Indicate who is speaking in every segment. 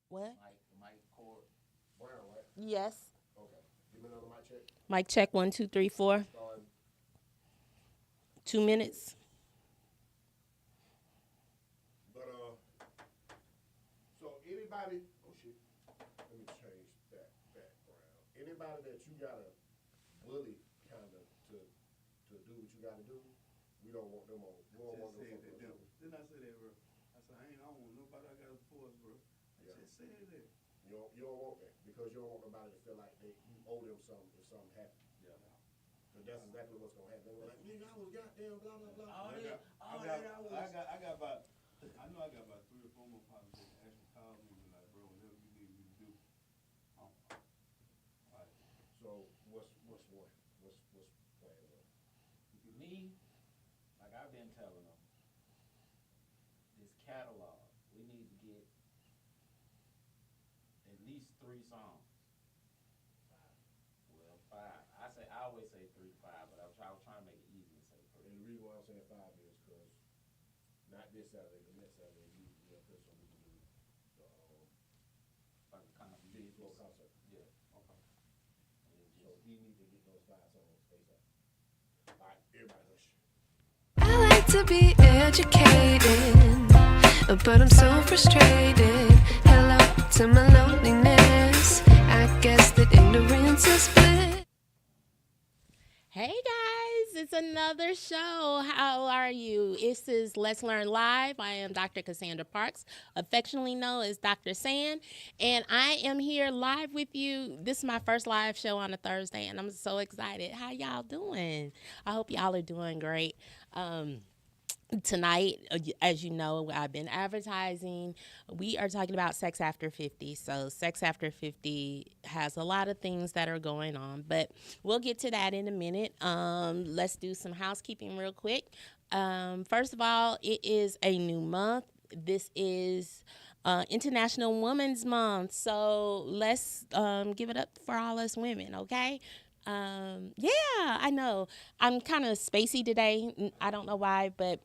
Speaker 1: What?
Speaker 2: Mike Cord Brown, right?
Speaker 1: Yes.
Speaker 2: Okay. Give me another mic check.
Speaker 1: Mic check 1, 2, 3, 4.
Speaker 2: Starting.
Speaker 1: 2 minutes.
Speaker 2: But so anybody, oh shit, let me change that background. Anybody that you gotta bully kind of to do what you gotta do, we don't want them on. We don't want them on.
Speaker 3: Didn't I say that, bro? I said, I don't want nobody I got to force, bro. I just said that.
Speaker 2: You don't want that because you don't want nobody to feel like you owe them something if something happens.
Speaker 3: Yeah.
Speaker 2: Because that's exactly what's gonna happen. They were like, nigga, I was goddamn blah blah blah.
Speaker 3: I got about, I know I got about 3 or 4 more politicians that actually called me and be like, bro, whatever you need me to do, I'm fine. Right.
Speaker 2: So what's one? What's plan one?
Speaker 4: Me, like I've been telling them, this catalog, we need to get at least 3 songs. Well, 5. I always say 3 to 5, but I was trying to make it easy and say
Speaker 2: And
Speaker 4: 3.
Speaker 2: the reason why I'm saying 5 is because not this Saturday, but next Saturday we up there so we can do the
Speaker 4: Like a kind of
Speaker 2: big
Speaker 4: big
Speaker 2: floor concert.
Speaker 4: Yeah.
Speaker 2: Okay.
Speaker 4: And it
Speaker 2: So
Speaker 4: just,
Speaker 2: we need to get those 5 songs ASAP. All right, everybody hush.
Speaker 5: I like to be educated, but I'm so frustrated. Hello to my loneliness. I guess that ignorance is bliss.
Speaker 1: Hey guys, it's another show. How are you? This is Let's Learn Live. I am Dr. Cassandra Parks, affectionately known as Dr. San, and I am here live with you. This is my first live show on a Thursday, and I'm so excited. How y'all doing? I hope y'all are doing great. Tonight, as you know, I've been advertising. We are talking about sex after 50. So, sex after 50 has a lot of things that are going on, but we'll get to that in a minute. Let's do some housekeeping real quick. First of all, it is a new month. This is International Women's Month. So, let's give it up for all us women, okay? Yeah, I know. I'm kind of spacey today. I don't know why, but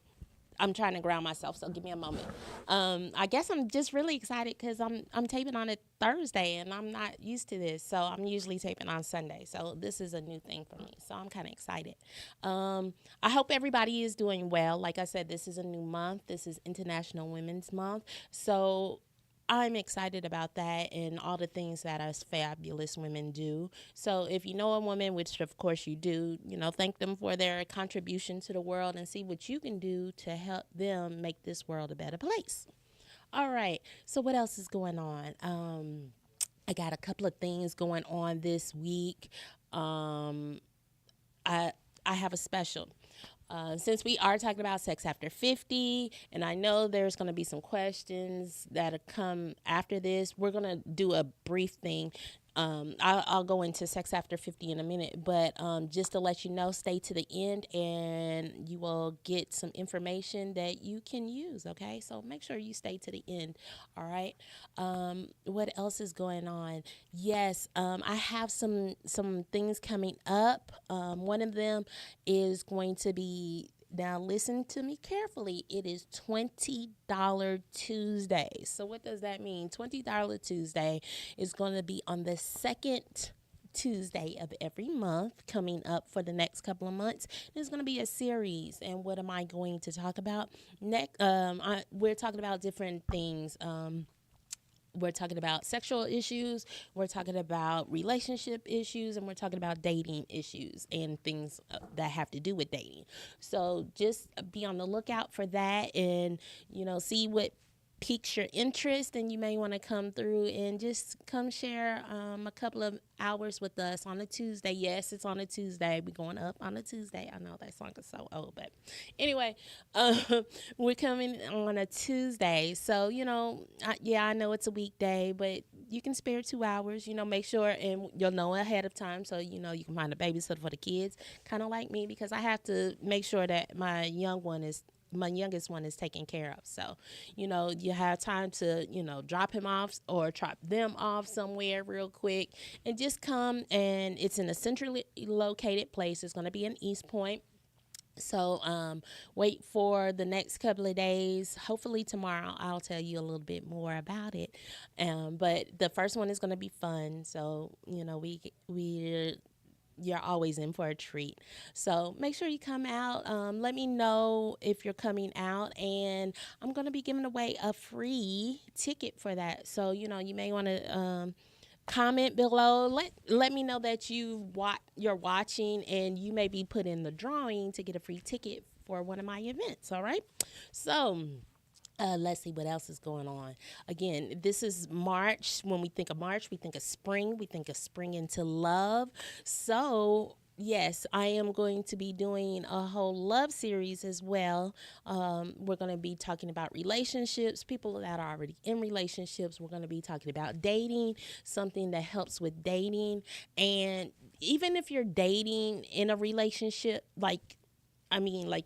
Speaker 1: I'm trying to ground myself, so give me a moment. I guess I'm just really excited because I'm taping on a Thursday, and I'm not used to this. So I'm usually taping on Sunday. So this is a new thing for me. So I'm kind of excited. I hope everybody is doing well. Like I said, this is a new month. This is International Women's Month. So I'm excited about that and all the things that us fabulous women do. So if you know a woman, which of course you do, thank them for their contribution to the world and see what you can do to help them make this world a better place. All right. So what else is going on? I got a couple of things going on this week. I I have a special. Since we are talking about sex after 50, and I know there's going to be some questions that come after this, we're going to do a brief thing. I'll go into sex after 50 in a minute, but just to let you know, stay to the end and you will get some information that you can use, okay? So make sure you stay to the end, all right? What else is going on? Yes, I have some things coming up. One of them is going to be, now listen to me carefully. It is $20 Tuesday. So what does that mean? $20 Tuesday is going to be on the second Tuesday of every month coming up for the next couple of months. There's going to be a series, and what am I going to talk about next? We're talking about different things. We're talking about sexual issues, we're talking about relationship issues, and we're talking about dating issues and things that have to do with dating. So just be on the lookout for that, and see what piques your interest, and you may want to come through and just come share a couple of hours with us on a Tuesday. Yes, it's on a Tuesday. We're going up on a Tuesday. I know that song is so old, but anyway, we're coming on a Tuesday. So, I know it's a weekday, but you can spare 2 hours, make sure, and you'll know ahead of time. So, you can find a babysitter for the kids, kind of like me, because I have to make sure that my youngest one is taken care of. So, you have time to, drop him off or drop them off somewhere real quick and just come. And it's in a centrally located place. It's going to be in East Point. So wait for the next couple of days. Hopefully tomorrow I'll tell you a little bit more about it. But the first one is going to be fun. So we you're always in for a treat. So make sure you come out. Let me know if you're coming out, and I'm going to be giving away a free ticket for that. So you may want to comment below. Let me know that you're watching, and you may be put in the drawing to get a free ticket for one of my events. All right. So. Let's see what else is going on. Again, this is March. When we think of March, we think of spring. We think of spring into love. So, yes, I am going to be doing a whole love series as well. We're going to be talking about relationships, people that are already in relationships. We're going to be talking about dating, something that helps with dating. And even if you're dating in a relationship, like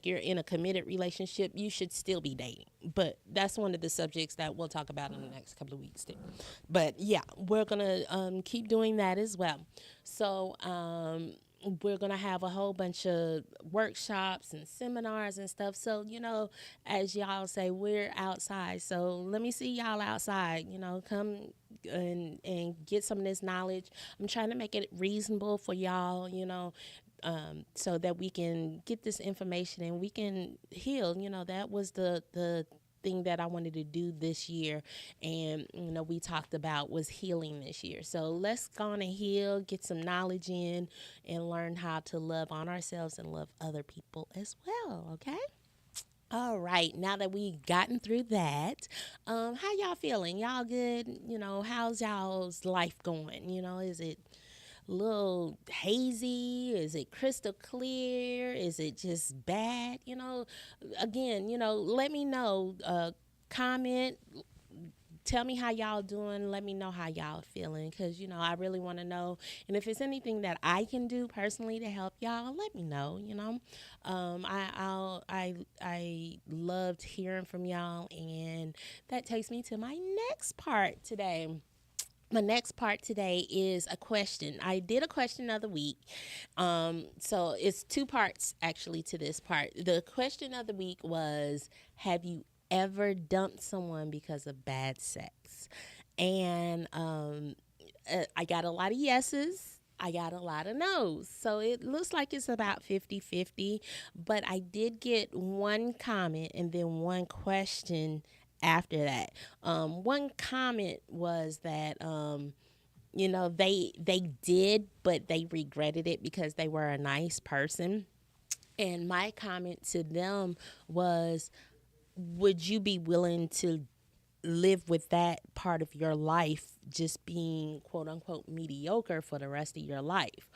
Speaker 1: you're in a committed relationship, you should still be dating. But that's one of the subjects that we'll talk about in the next couple of weeks too. But yeah, we're gonna keep doing that as well. So we're gonna have a whole bunch of workshops and seminars and stuff. So as y'all say, we're outside. So let me see y'all outside. Come and get some of this knowledge. I'm trying to make it reasonable for y'all. So that we can get this information and we can heal. That was the thing that I wanted to do this year, and we talked about was healing this year. So let's go on and heal, get some knowledge in, and learn how to love on ourselves and love other people as well. Okay. All right, now that we've gotten through that, how y'all feeling? Y'all good? How's y'all's life going? Is it little hazy? Is it crystal clear? Is it just bad? Again, let me know. Comment. Tell me how y'all doing. Let me know how y'all feeling, because I really want to know. And if it's anything that I can do personally to help y'all, let me know. I loved hearing from y'all, and that takes me to my next part today. My next part today is a question. I did a question of the week. So it's two parts actually to this part. The question of the week was, have you ever dumped someone because of bad sex? And I got a lot of yeses. I got a lot of no's. So it looks like it's about 50-50. But I did get one comment and then one question after that. One comment was that they did, but they regretted it because they were a nice person. And my comment to them was, would you be willing to live with that part of your life just being quote unquote mediocre for the rest of your life?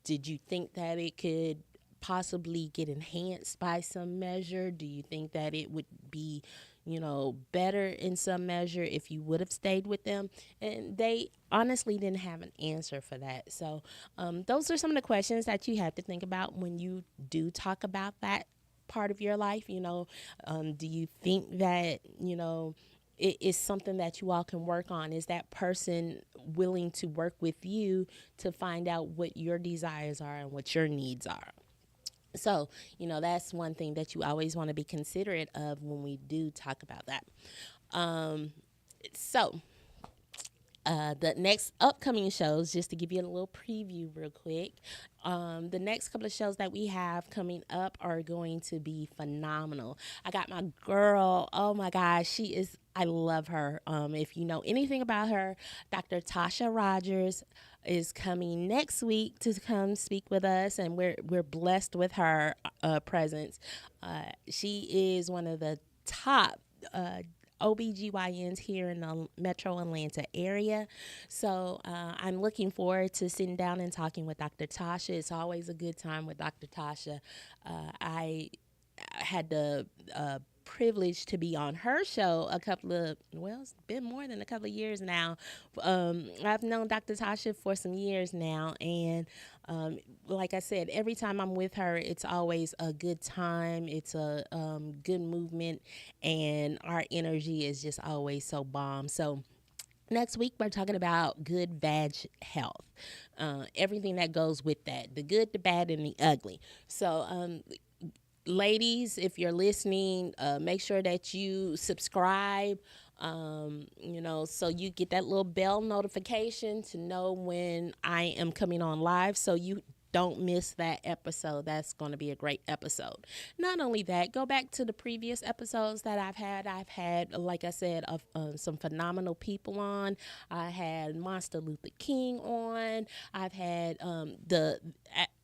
Speaker 1: Did you think that it could possibly get enhanced by some measure? Do you think that it would be better in some measure if you would have stayed with them? And they honestly didn't have an answer for that. So those are some of the questions that you have to think about when you do talk about that part of your life. Do you think that it is something that you all can work on? Is that person willing to work with you to find out what your desires are and what your needs are? So, that's one thing that you always want to be considerate of when we do talk about that. So, the next upcoming shows, just to give you a little preview real quick, the next couple of shows that we have coming up are going to be phenomenal. I got my girl, oh my gosh, I love her. If you know anything about her, Dr. Tasha Rogers is coming next week to come speak with us, and we're blessed with her presence. She is one of the top OBGYNs here in the metro Atlanta area. So I'm looking forward to sitting down and talking with Dr. Tasha. It's always a good time with Dr. Tasha. I had the privilege to be on her show it's been more than a couple of years now. I've known Dr. Tasha for some years now, and like I said, every time I'm with her, it's always a good time. It's a good movement, and our energy is just always so bomb. So next week, we're talking about good vag health, everything that goes with that, the good, the bad, and the ugly. So ladies, if you're listening, make sure that you subscribe. So you get that little bell notification to know when I am coming on live, so you don't miss that episode. That's going to be a great episode. Not only that, go back to the previous episodes that I've had. I've had, like I said, some phenomenal people on. I had Monster Luther King on. I've had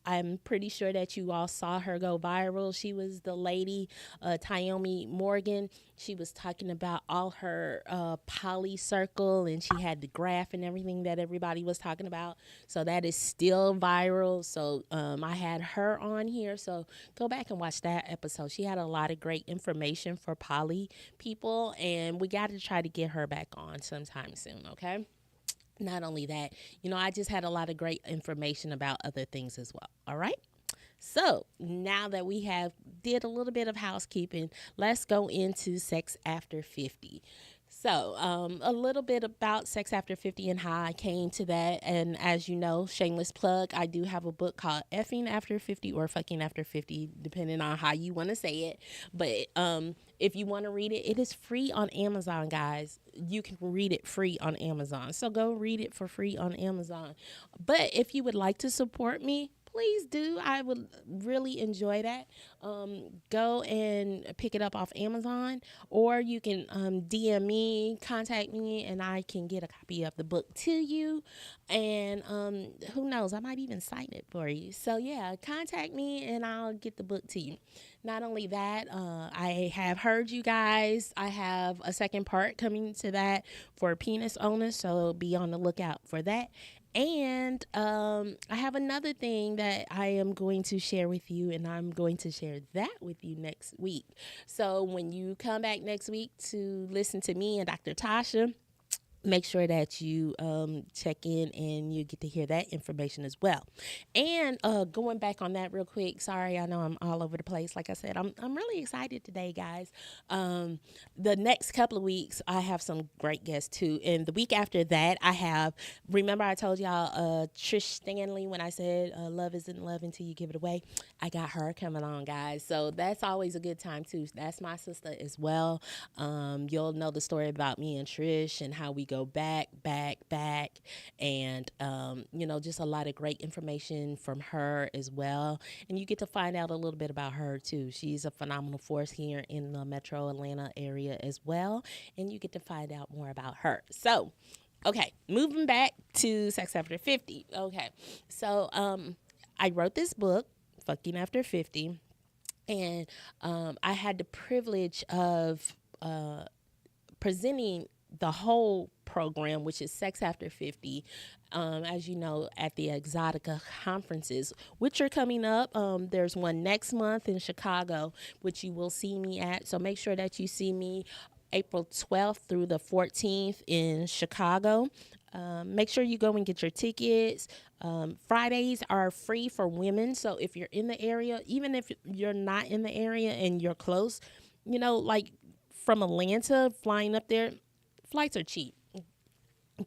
Speaker 1: I'm pretty sure that you all saw her go viral. She was the lady, Tyomi Morgan. She was talking about all her poly circle, and she had the graph and everything that everybody was talking about. So that is still viral. So I had her on here. So go back and watch that episode. She had a lot of great information for poly people, and we got to try to get her back on sometime soon, okay? Not only that, I just had a lot of great information about other things as well. All right. So now that we have did a little bit of housekeeping, let's go into sex after 50. So a little bit about sex after 50 and how I came to that. And as you know, shameless plug, I do have a book called Effing After 50 or Fucking After 50, depending on how you want to say it. But if you want to read it, it is free on Amazon, guys. You can read it free on Amazon. So go read it for free on Amazon. But if you would like to support me, please do. I would really enjoy that. Go and pick it up off Amazon, or you can DM me, contact me, and I can get a copy of the book to you. And who knows, I might even sign it for you. So yeah, contact me and I'll get the book to you. Not only that, I have heard you guys. I have a second part coming to that for penis owners, so be on the lookout for that. And I have another thing that I am going to share with you, and I'm going to share that with you next week. So when you come back next week to listen to me and Dr. Tasha, make sure that you check in and you get to hear that information as well. And going back on that real quick, sorry, I know I'm all over the place. Like I said, I'm really excited today, guys. The next couple of weeks, I have some great guests too. And the week after that, remember I told y'all Trish Stanley when I said love isn't love until you give it away. I got her coming on, guys. So that's always a good time too. That's my sister as well. You'll know the story about me and Trish and how we go back, and just a lot of great information from her as well. And you get to find out a little bit about her too. She's a phenomenal force here in the Metro Atlanta area as well, and you get to find out more about her. So, okay, moving back to Sex After 50. Okay, so I wrote this book, Fucking After 50, and I had the privilege of presenting the whole program, which is Sex After 50, as you know, at the Exotica conferences, which are coming up. There's one next month in Chicago, which you will see me at. So make sure that you see me April 12th through the 14th in Chicago. Make sure you go and get your tickets. Fridays are free for women. So if you're in the area, even if you're not in the area and you're close, like from Atlanta, flying up there, flights are cheap.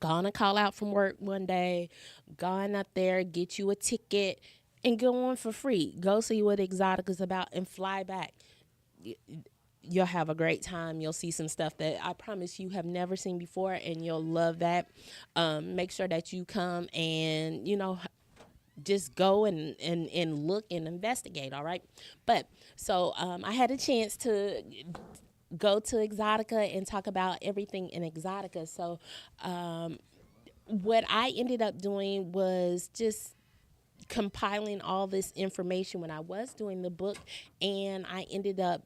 Speaker 1: Gonna call out from work one day, gone up there, get you a ticket, and go on for free. Go see what Exotica's about and fly back. You'll have a great time. You'll see some stuff that I promise you have never seen before, and you'll love that. Make sure that you come and, just go and look and investigate, all right? But, so I had a chance to go to Exotica and talk about everything in Exotica. So what I ended up doing was just compiling all this information when I was doing the book, and I ended up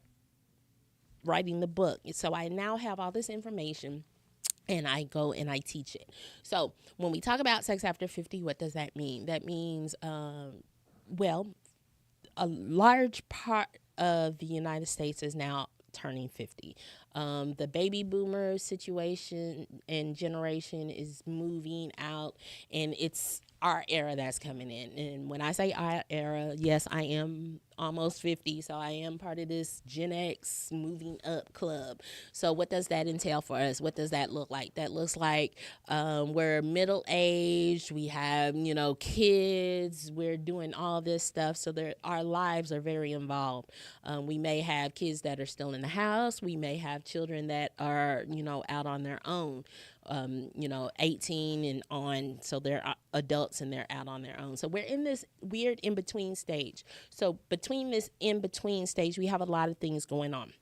Speaker 1: writing the book. So I now have all this information, and I go and I teach it. So when we talk about Sex After 50, what does that mean? That means, a large part of the United States is now turning 50. The baby boomer situation and generation is moving out, and it's our era that's coming in. And when I say our era, yes, I am almost 50, so I am part of this Gen X moving up club. So what does that entail for us? What does that look like? That looks like we're middle aged, we have, kids, we're doing all this stuff. So our lives are very involved. We may have kids that are still in the house. We may have children that are, out on their own. 18 and on, so they're adults and they're out on their own. So we're in this weird in-between stage. So between this in-between stage, we have a lot of things going on.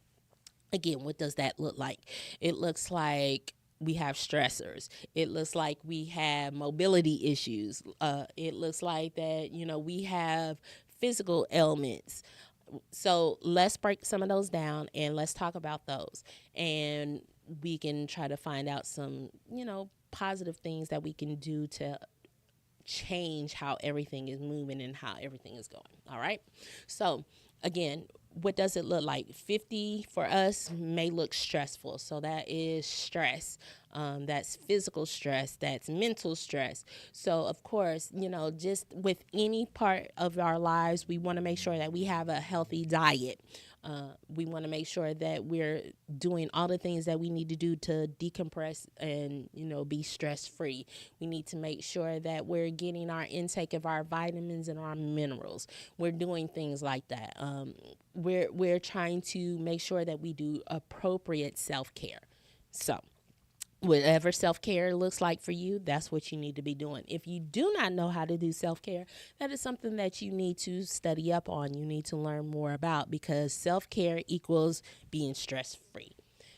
Speaker 1: Again, what does that look like? It looks like we have stressors. It looks like we have mobility issues. It looks like that, we have physical ailments. So let's break some of those down and let's talk about those. And we can try to find out some, positive things that we can do to change how everything is moving and how everything is going. All right. So again, what does it look like? 50 for us may look stressful. So that is stress. That's physical stress. That's mental stress. So, of course, just with any part of our lives, we want to make sure that we have a healthy diet. We want to make sure that we're doing all the things that we need to do to decompress and, be stress free. We need to make sure that we're getting our intake of our vitamins and our minerals. We're doing things like that. We're trying to make sure that we do appropriate self-care. So whatever self-care looks like for you, that's what you need to be doing. If you do not know how to do self-care, that is something that you need to study up on. You need to learn more about, because self-care equals being stress-free.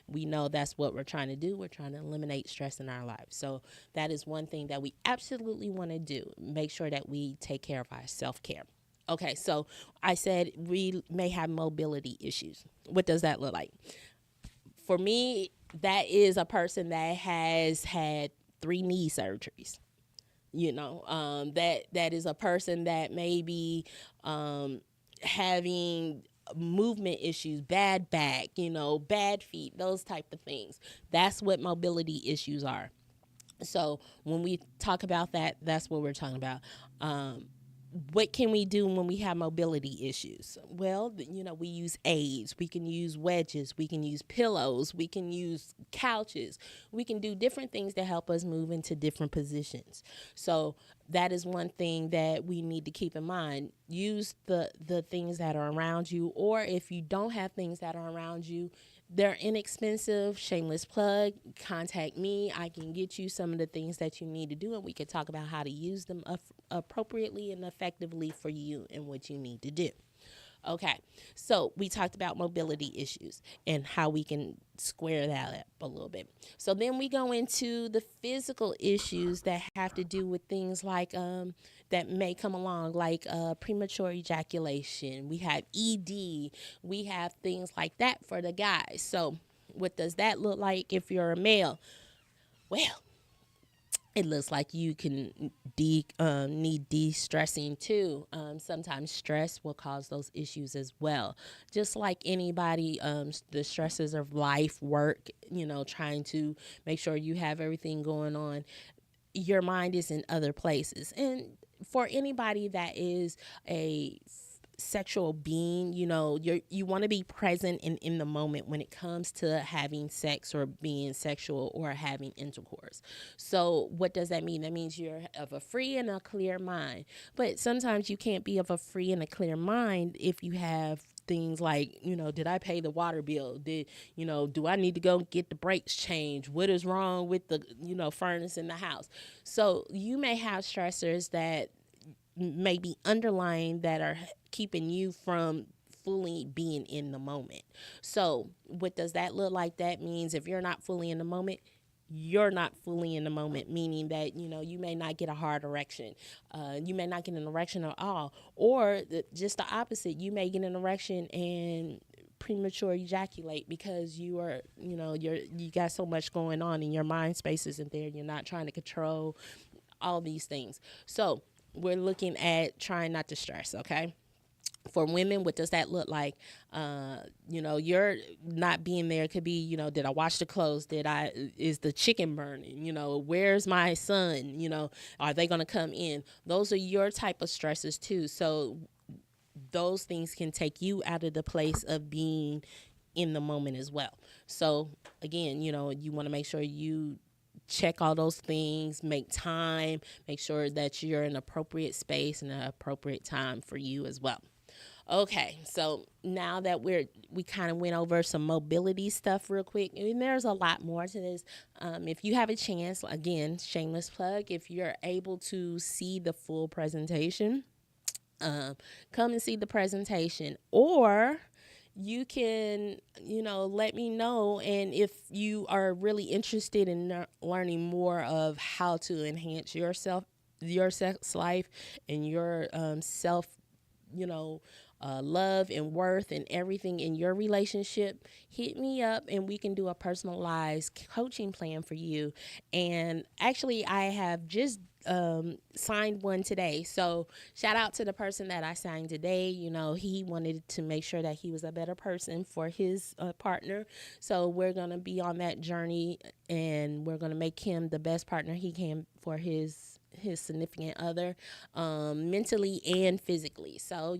Speaker 1: We know that's what we're trying to do. We're trying to eliminate stress in our lives. So that is one thing that we absolutely want to do. Make sure that we take care of our self-care. Okay, so I said we may have mobility issues. What does that look like? For me, that is a person that has had 3 knee surgeries. That is a person that may be having movement issues, bad back, bad feet, those type of things. That's what mobility issues are. So when we talk about that, that's what we're talking about. What can we do when we have mobility issues? Well, we use aids. We can use wedges. We can use pillows. We can use couches. We can do different things to help us move into different positions. So that is one thing that we need to keep in mind. Use the things that are around you, or if you don't have things that are around you, they're inexpensive. Shameless plug. Contact me. I can get you some of the things that you need to do, and we can talk about how to use them appropriately and effectively for you and what you need to do. Okay, so we talked about mobility issues and how we can square that up a little bit. So then we go into the physical issues that have to do with things like that may come along, like premature ejaculation. We have ED. We have things like that for the guys. So what does that look like if you're a male? Well, it looks like you can need de-stressing too. Sometimes stress will cause those issues as well. Just like anybody, the stresses of life, work, trying to make sure you have everything going on. Your mind is in other places. And for anybody that is a sexual being, you want to be present and in the moment when it comes to having sex or being sexual or having intercourse. So what does that mean? That means you're of a free and a clear mind. But sometimes you can't be of a free and a clear mind if you have things like, did I pay the water bill? Do I need to go get the brakes changed? What is wrong with the, furnace in the house? So you may have stressors that may be underlying that are keeping you from fully being in the moment. So what does that look like? That means if you're not fully in the moment, you're not fully in the moment, meaning that, you may not get a hard erection. You may not get an erection at all. Or just the opposite, you may get an erection and premature ejaculate because you are, you got so much going on and your mind space isn't there. You're not trying to control all these things. So we're looking at trying not to stress, okay? For women, what does that look like? You're not being there. It could be, did I wash the clothes? Is the chicken burning? Where's my son? Are they going to come in? Those are your type of stresses too. So those things can take you out of the place of being in the moment as well. So again, you want to make sure you check all those things, make time, make sure that you're in appropriate space and an appropriate time for you as well. Okay, so now that we kind of went over some mobility stuff real quick, and there's a lot more to this. If you have a chance, again, shameless plug, if you're able to see the full presentation, come and see the presentation, or you can, let me know. And if you are really interested in learning more of how to enhance yourself, your sex life, and your self, love and worth and everything in your relationship, hit me up and we can do a personalized coaching plan for you. And actually, I have just signed one today. So shout out to the person that I signed today. He wanted to make sure that he was a better person for his partner. So we're going to be on that journey, and we're going to make him the best partner he can for his significant other, mentally and physically. So,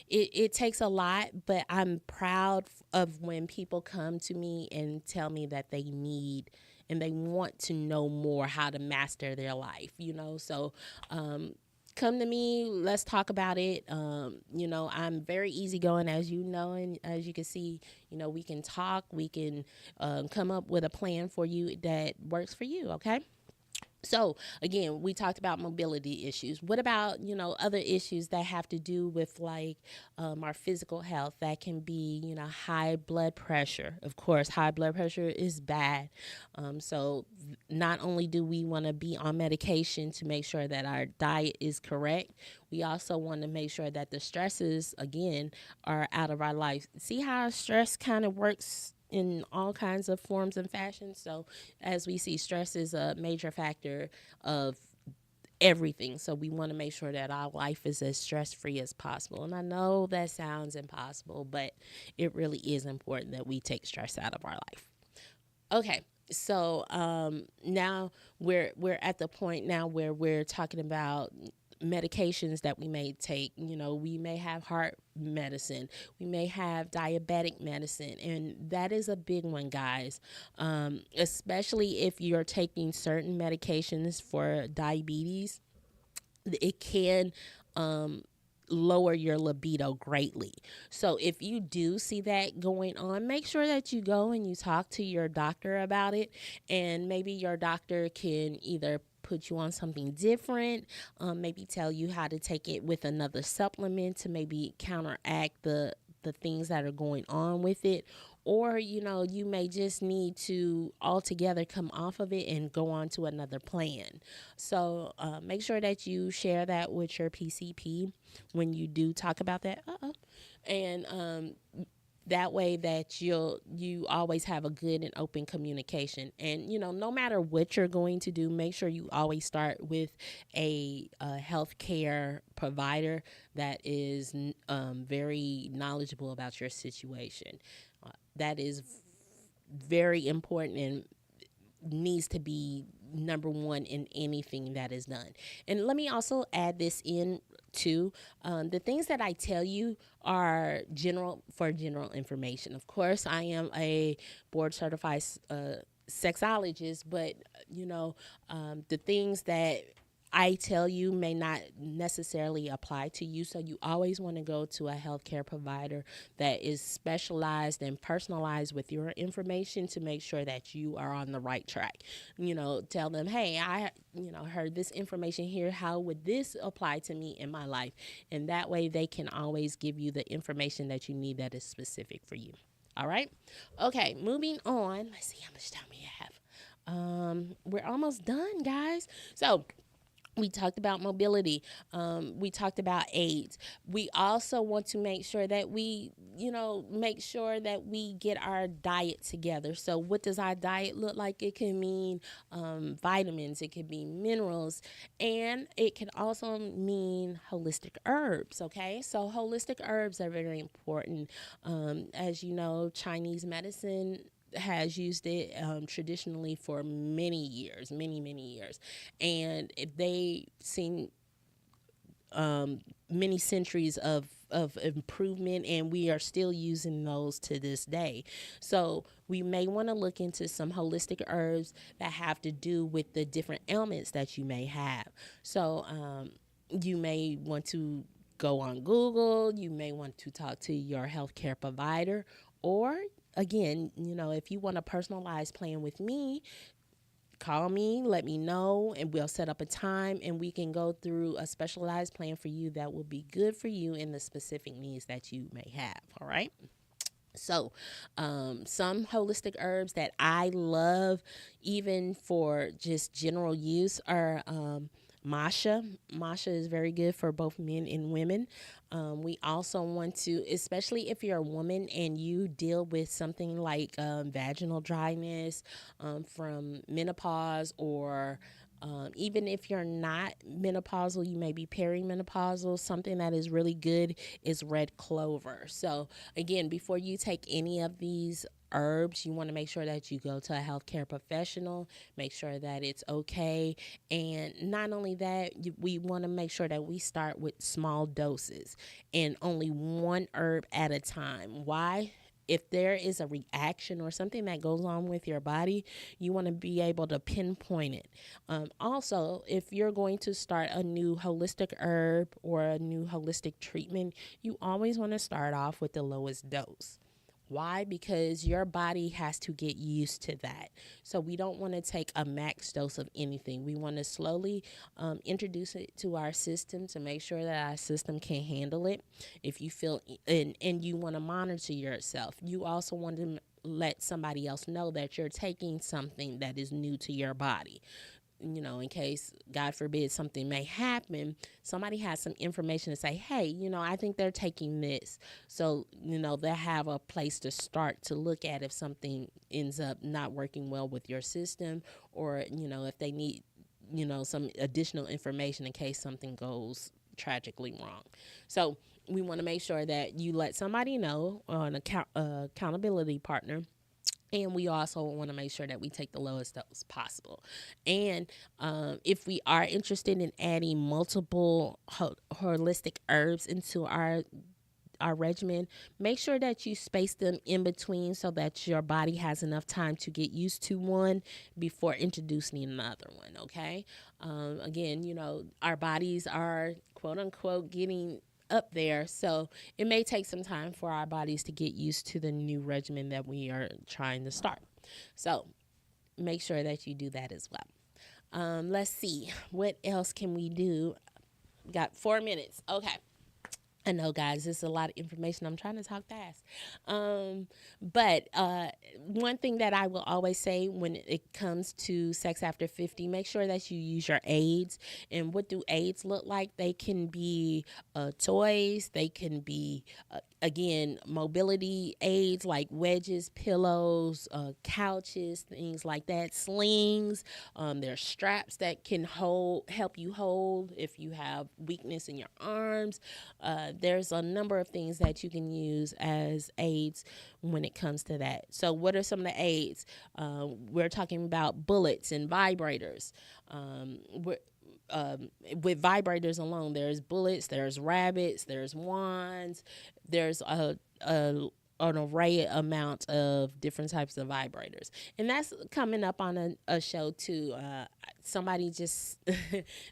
Speaker 1: it takes a lot, but I'm proud of when people come to me and tell me that they need and they want to know more how to master their life, So, come to me, let's talk about it. I'm very easygoing, as you know, and as you can see, we can talk, we can come up with a plan for you that works for you, okay? So again, we talked about mobility issues. What about, other issues that have to do with like our physical health? That can be, high blood pressure. Of course, high blood pressure is bad. So not only do we want to be on medication to make sure that our diet is correct, we also want to make sure that the stresses, again, are out of our life. See how stress kind of works in all kinds of forms and fashions. So as we see, stress is a major factor of everything. So we want to make sure that our life is as stress-free as possible. And I know that sounds impossible, but it really is important that we take stress out of our life. Okay. So now we're at the point now where we're talking about medications that we may take. We may have heart medicine, we may have diabetic medicine, and that is a big one, guys. Especially if you're taking certain medications for diabetes, it can lower your libido greatly. So if you do see that going on, make sure that you go and you talk to your doctor about it, and maybe your doctor can either put you on something different, maybe tell you how to take it with another supplement to maybe counteract the things that are going on with it. Or, you may just need to altogether come off of it and go on to another plan. So make sure that you share that with your PCP when you do talk about that. And that way that you always have a good and open communication. And, no matter what you're going to do, make sure you always start with a healthcare provider that is very knowledgeable about your situation. That is very important and needs to be number one in anything that is done. And let me also add this in too. The things that I tell you are general information. Of course, I am a board certified sexologist, but the things that I tell you may not necessarily apply to you. So you always want to go to a healthcare provider that is specialized and personalized with your information to make sure that you are on the right track. Tell them, hey, I heard this information here. How would this apply to me in my life? And that way they can always give you the information that you need that is specific for you. All right. Okay. Moving on. Let's see how much time we have. We're almost done, guys. So we talked about mobility. We talked about AIDS. We also want to make sure that we get our diet together. So what does our diet look like? It can mean vitamins. It can mean minerals. And it can also mean holistic herbs, okay? So holistic herbs are very important. As you know, Chinese medicine has used it traditionally for many years, and they've seen many centuries of of improvement, and we are still using those to this day. So we may want to look into some holistic herbs that have to do with the different ailments that you may have. So you may want to go on Google, you may want to talk to your healthcare provider, or again, if you want a personalized plan with me, call me, let me know, and we'll set up a time and we can go through a specialized plan for you that will be good for you and the specific needs that you may have. All right. So, some holistic herbs that I love, even for just general use, are Masha. Masha is very good for both men and women. We also want to, especially if you're a woman and you deal with something like vaginal dryness from menopause, or even if you're not menopausal, you may be perimenopausal. Something that is really good is red clover. So again, before you take any of these herbs, you want to make sure that you go to a healthcare professional, make sure that it's okay. And not only that, we want to make sure that we start with small doses and only one herb at a time. Why? If there is a reaction or something that goes on with your body, you want to be able to pinpoint it. Also, if you're going to start a new holistic herb or a new holistic treatment, you always want to start off with the lowest dose. Why? Because your body has to get used to that. So we don't want to take a max dose of anything. We want to slowly introduce it to our system to make sure that our system can handle it. If you feel, and you want to monitor yourself, you also want to let somebody else know that you're taking something that is new to your body. In case, God forbid, something may happen, somebody has some information to say, hey, I think they're taking this. So, they have a place to start to look at if something ends up not working well with your system, or, if they need, some additional information in case something goes tragically wrong. So we want to make sure that you let somebody know, an accountability partner. And we also want to make sure that we take the lowest dose possible. And if we are interested in adding multiple holistic herbs into our regimen, make sure that you space them in between so that your body has enough time to get used to one before introducing another one. Okay. Again, our bodies are quote unquote getting up there, so it may take some time for our bodies to get used to the new regimen that we are trying to start. So make sure that you do that as well. Let's see, what else can we do? Got 4 minutes. Okay. I know, guys, this is a lot of information. I'm trying to talk fast. But one thing that I will always say when it comes to sex after 50, make sure that you use your aids. And what do aids look like? They can be toys. They can be, again, mobility aids like wedges, pillows, couches, things like that, slings. There's straps that can help you hold if you have weakness in your arms. There's a number of things that you can use as aids when it comes to that. So what are some of the aids? We're talking about bullets and vibrators. With vibrators alone, there's bullets, there's rabbits, there's wands, there's an array amount of different types of vibrators. And that's coming up on a show too. Somebody just,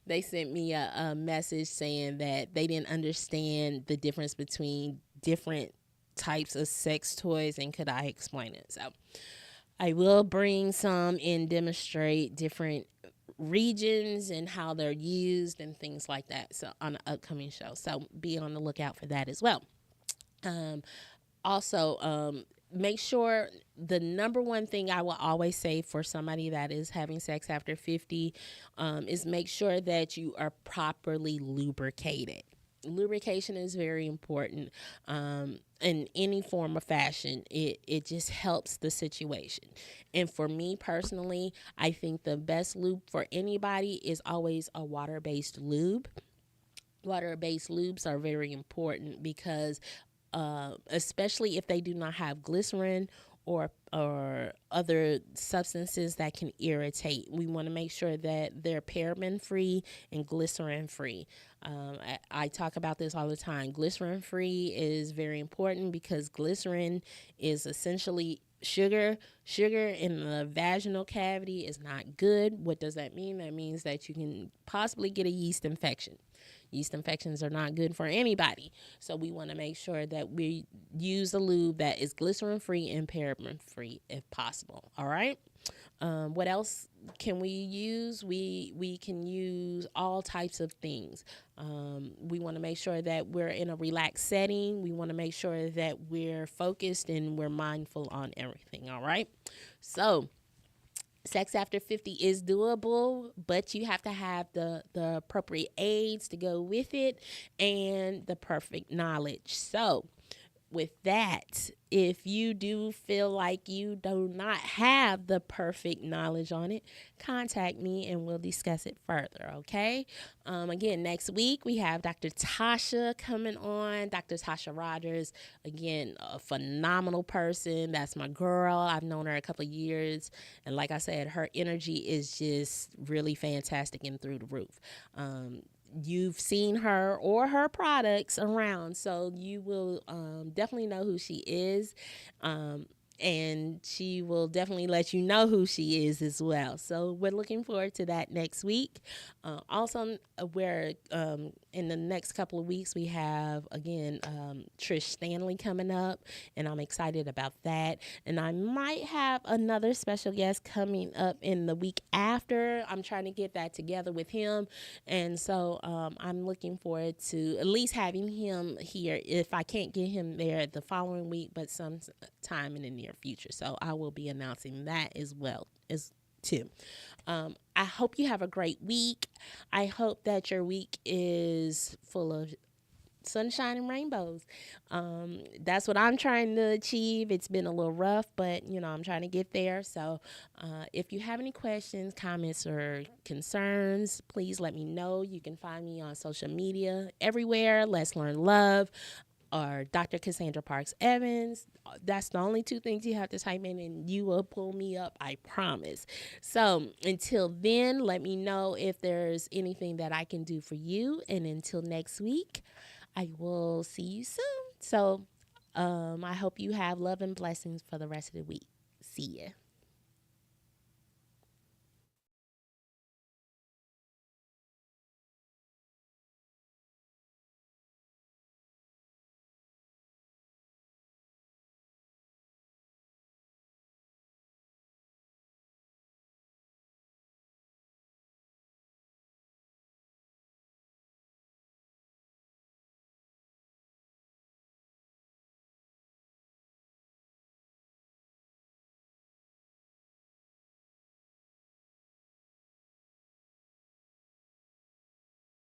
Speaker 1: they sent me a message saying that they didn't understand the difference between different types of sex toys, and could I explain it? So I will bring some and demonstrate different regions and how they're used and things like that, so on an upcoming show. So be on the lookout for that as well. Also, make sure, the number one thing I will always say for somebody that is having sex after 50 is make sure that you are properly lubricated. Lubrication is very important in any form or fashion. It just helps the situation. And for me personally, I think the best lube for anybody is always a water-based lube. Water-based lubes are very important because especially if they do not have glycerin or other substances that can irritate. We want to make sure that they're paraben free and glycerin free. I talk about this all the time. Glycerin free is very important because glycerin is essentially sugar. Sugar in the vaginal cavity is not good. What does that mean? That means that you can possibly get a yeast infection. Yeast infections are not good for anybody. So we want to make sure that we use a lube that is glycerin free and paraben free if possible. All right. What else can we use? We can use all types of things. We want to make sure that we're in a relaxed setting. We want to make sure that we're focused and we're mindful on everything. All right. So sex after 50 is doable, but you have to have the appropriate aids to go with it and the perfect knowledge. So with that, if you do feel like you do not have the perfect knowledge on it, contact me and we'll discuss it further, okay? Again, next week we have Dr. Tasha coming on, Dr. Tasha Rogers. Again, a phenomenal person. That's my girl. I've known her a couple of years. And like I said, her energy is just really fantastic and through the roof. You've seen her or her products around, so you will definitely know who she is. And she will definitely let you know who she is as well. So we're looking forward to that next week. Also, we're in the next couple of weeks, we have, again, Trish Stanley coming up, and I'm excited about that. And I might have another special guest coming up in the week after. I'm trying to get that together with him. And so I'm looking forward to at least having him here, if I can't get him there the following week, but sometime in the near future. So I will be announcing that as well as too. I hope you have a great week. I hope that your week is full of sunshine and rainbows. That's what I'm trying to achieve. It's been a little rough, but I'm trying to get there. So if you have any questions, comments, or concerns, please let me know. You can find me on social media everywhere. Let's Learn Love or Dr. Cassandra Parks Evans. That's the only two things you have to type in and you will pull me up, I promise. So until then, let me know if there's anything that I can do for you. And until next week, I will see you soon. So I hope you have love and blessings for the rest of the week. See ya.